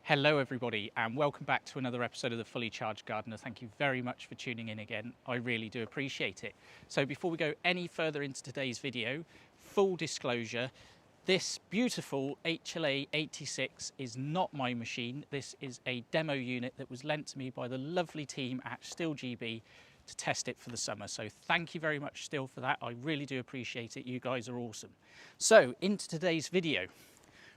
Hello everybody and welcome back to another episode of the Fully Charged Gardener. Thank you very much for tuning in again. I really do appreciate it. So before we go any further into today's video, full disclosure, this beautiful HLA86 is not my machine. This is a demo unit that was lent to me by the lovely team at Stihl GB to test it for the summer. So thank you very much Stihl for that. I really do appreciate it. You guys are awesome. So into today's video,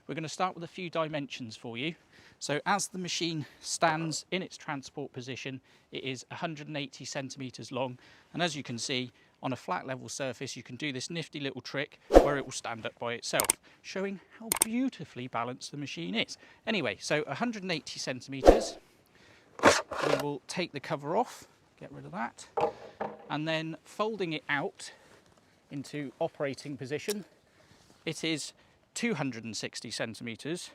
we're going to start with a few dimensions for you. So as the machine stands in its transport position, it is 180 centimetres long. And as you can see, on a flat level surface, you can do this nifty little trick where it will stand up by itself, showing how beautifully balanced the machine is. Anyway, so 180 centimetres, we will take the cover off, get rid of that, and then folding it out into operating position, it is 260 centimetres.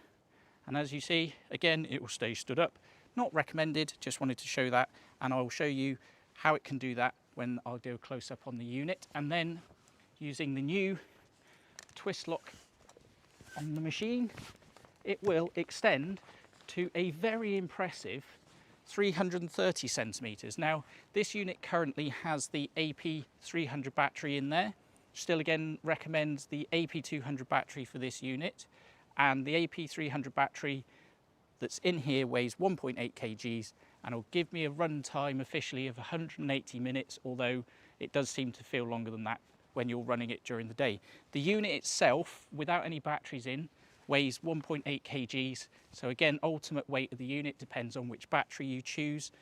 And as you see, again, it will stay stood up. Not recommended, just wanted to show that. And I will show you how it can do that when I'll do a close up on the unit. And then using the new twist lock on the machine, it will extend to a very impressive 330 centimetres. Now, this unit currently has the AP300 battery in there. Still again recommends the AP200 battery for this unit. And the AP300 battery that's in here weighs 1.8 kgs and will give me a run time officially of 180 minutes, although it does seem to feel longer than that when you're running it during the day. The unit itself, without any batteries in, weighs 1.8 kgs. So again, ultimate weight of the unit depends on which battery you choose.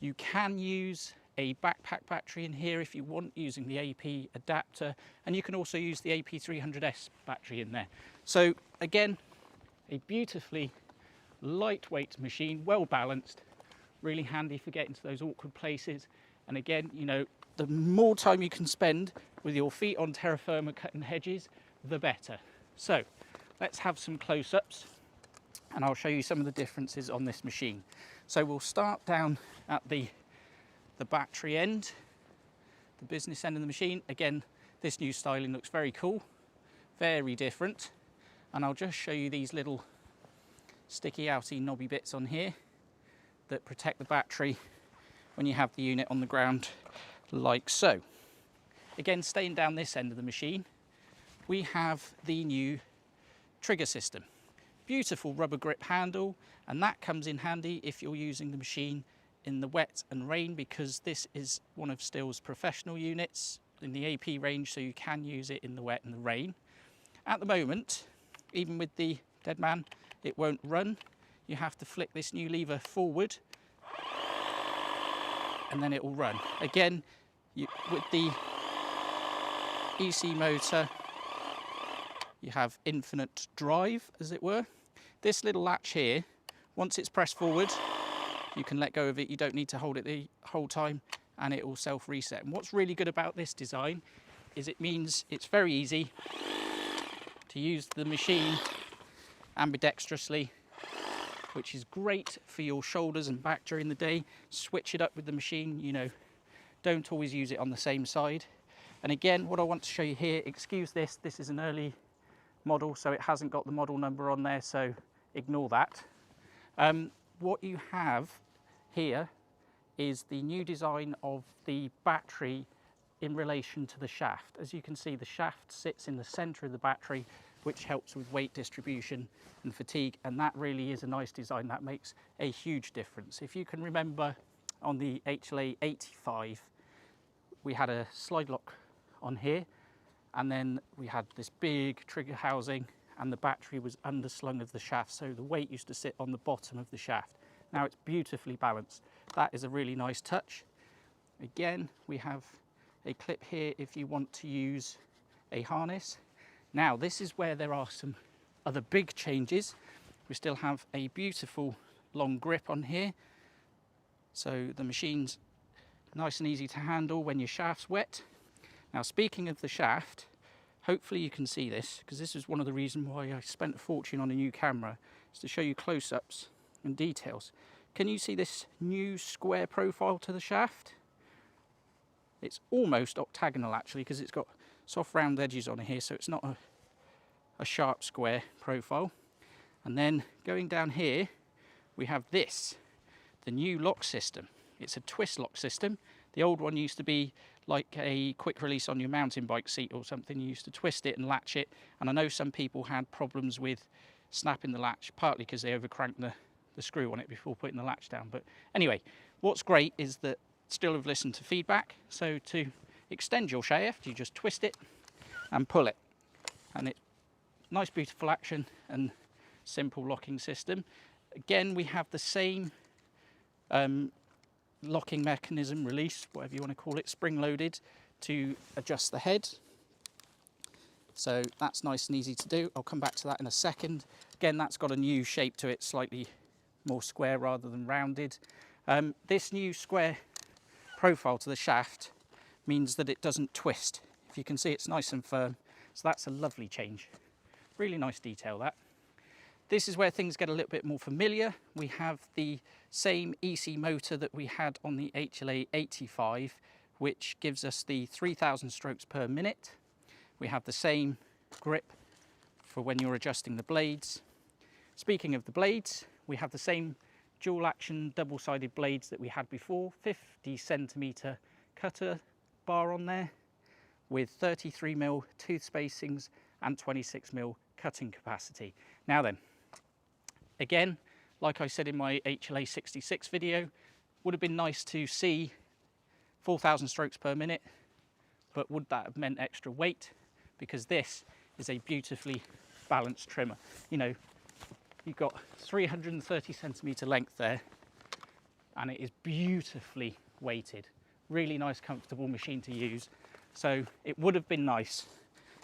You can use a backpack battery in here if you want, using the AP adapter, and you can also use the AP300S battery in there. So again, a beautifully lightweight machine, well balanced, really handy for getting to those awkward places. And again, you know, the more time you can spend with your feet on terra firma cutting hedges, the better. So let's have some close-ups and I'll show you some of the differences on this machine. So we'll start down at the battery end, the business end of the machine. Again, this new styling looks very cool, very different. And I'll just show you these little sticky outy knobby bits on here that protect the battery when you have the unit on the ground like so. Again, staying down this end of the machine, we have the new trigger system. Beautiful rubber grip handle, and that comes in handy if you're using the machine in the wet and rain, because this is one of Stihl's professional units in the AP range, so you can use it in the wet and the rain. At the moment, even with the dead man, it won't run. You have to flick this new lever forward and then it will run. Again, with the EC motor, you have infinite drive, as it were. This little latch here, once it's pressed forward, you can let go of it. You don't need to hold it the whole time and it will self-reset. And what's really good about this design is it means it's very easy to use the machine ambidextrously, which is great for your shoulders and back during the day. Switch it up with the machine, you know, don't always use it on the same side. And again, what I want to show you here, excuse this, this is an early model, so it hasn't got the model number on there, so ignore that. What you have here is the new design of the battery in relation to the shaft. As you can see, the shaft sits in the center of the battery, which helps with weight distribution and fatigue, and that really is a nice design. That makes a huge difference. If you can remember, on the HLA85, we had a slide lock on here, and then we had this big trigger housing, and the battery was underslung of the shaft, so the weight used to sit on the bottom of the shaft. Now it's beautifully balanced. That is a really nice touch. Again, we have a clip here if you want to use a harness. Now, this is where there are some other big changes. We still have a beautiful long grip on here. So the machine's nice and easy to handle when your shaft's wet. Now, speaking of the shaft, hopefully you can see this, because this is one of the reasons why I spent a fortune on a new camera, is to show you close-ups and details. Can you see this new square profile to the shaft? It's almost octagonal actually, because it's got soft round edges on here, so it's not a sharp square profile. And then going down here, we have this, the new lock system. It's a twist lock system. The old one used to be like a quick release on your mountain bike seat or something. You used to twist it and latch it, and I know some people had problems with snapping the latch, partly because they overcranked the screw on it before putting the latch down. But anyway, what's great is that Stihl have listened to feedback, so to extend your shaft you just twist it and pull it, and it nice beautiful action and simple locking system. Again, we have the same locking mechanism, release, whatever you want to call it, spring loaded to adjust the head. So that's nice and easy to do. I'll come back to that in a second. Again, that's got a new shape to it, slightly more square rather than rounded. This new square profile to the shaft means that it doesn't twist. If you can see, it's nice and firm. So that's a lovely change. Really nice detail, that. This is where things get a little bit more familiar. We have the same EC motor that we had on the HLA85, which gives us the 3,000 strokes per minute. We have the same grip for when you're adjusting the blades. Speaking of the blades, we have the same dual action double-sided blades that we had before, 50 centimetre cutter bar on there with 33mm tooth spacings and 26mm cutting capacity. Now then, again, like I said in my HLA86 video, would have been nice to see 4,000 strokes per minute, but would that have meant extra weight? Because this is a beautifully balanced trimmer. You know, you've got 330 centimetre length there, and it is beautifully weighted. Really nice, comfortable machine to use. So it would have been nice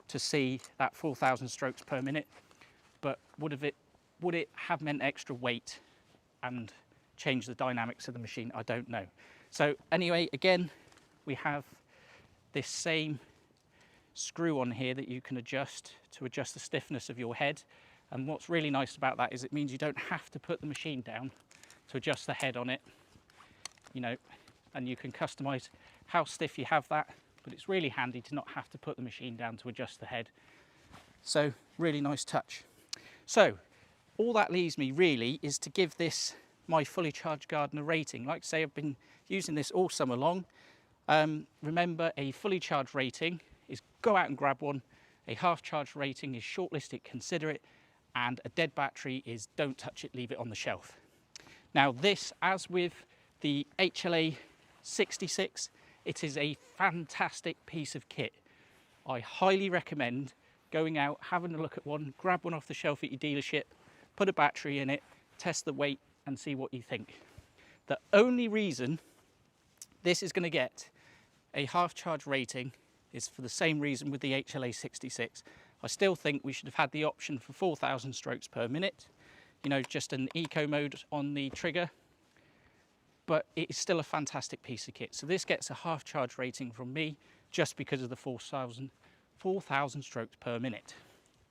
to see that 4,000 strokes per minute, but would it have meant extra weight and changed the dynamics of the machine? I don't know. So anyway, again, we have this same screw on here that you can adjust to adjust the stiffness of your head. And what's really nice about that is it means you don't have to put the machine down to adjust the head on it, you know, and you can customize how stiff you have that, but it's really handy to not have to put the machine down to adjust the head. So really nice touch. So all that leaves me really is to give this my fully charged gardener rating. Like I say, I've been using this all summer long. Remember, a fully charged rating is go out and grab one. A half charged rating is shortlist it, consider it, and a dead battery is don't touch it, leave it on the shelf. Now this, as with the HLA86, it is a fantastic piece of kit. I highly recommend going out, having a look at one, grab one off the shelf at your dealership, put a battery in it, test the weight and see what you think. The only reason this is going to get a half charge rating is for the same reason with the HLA86. I still think we should have had the option for 4,000 strokes per minute, you know, just an eco mode on the trigger, but it is still a fantastic piece of kit. So this gets a half charge rating from me just because of the 4,000 strokes per minute.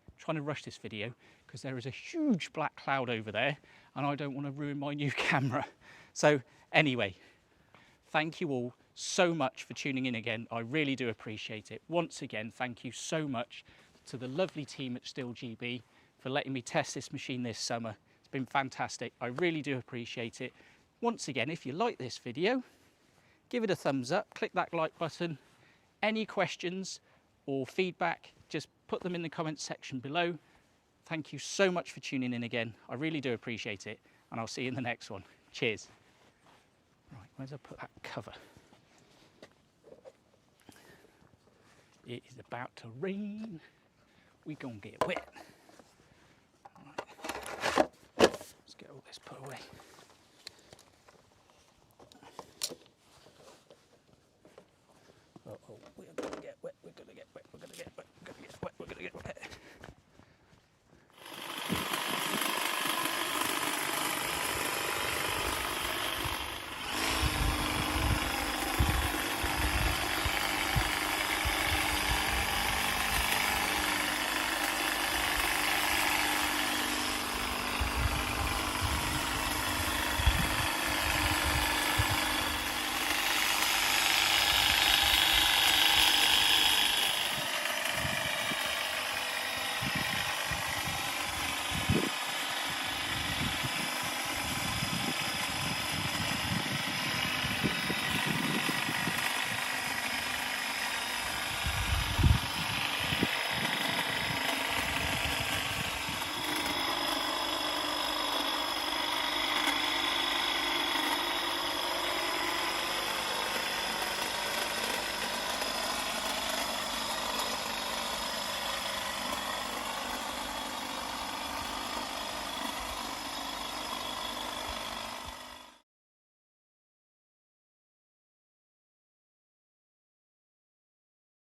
I'm trying to rush this video because there is a huge black cloud over there and I don't want to ruin my new camera. So anyway, thank you all so much for tuning in again. I really do appreciate it. Once again, thank you so much to the lovely team at Stihl GB for letting me test this machine this summer. It's been fantastic. I really do appreciate it. Once again, if you like this video, give it a thumbs up, click that like button. Any questions or feedback, just put them in the comments section below. Thank you so much for tuning in again. I really do appreciate it, and I'll see you in the next one. Cheers. Right, where's I put that cover? It is about to rain. We gonna get wet. Right. Let's get all this put away. Uh-oh, we're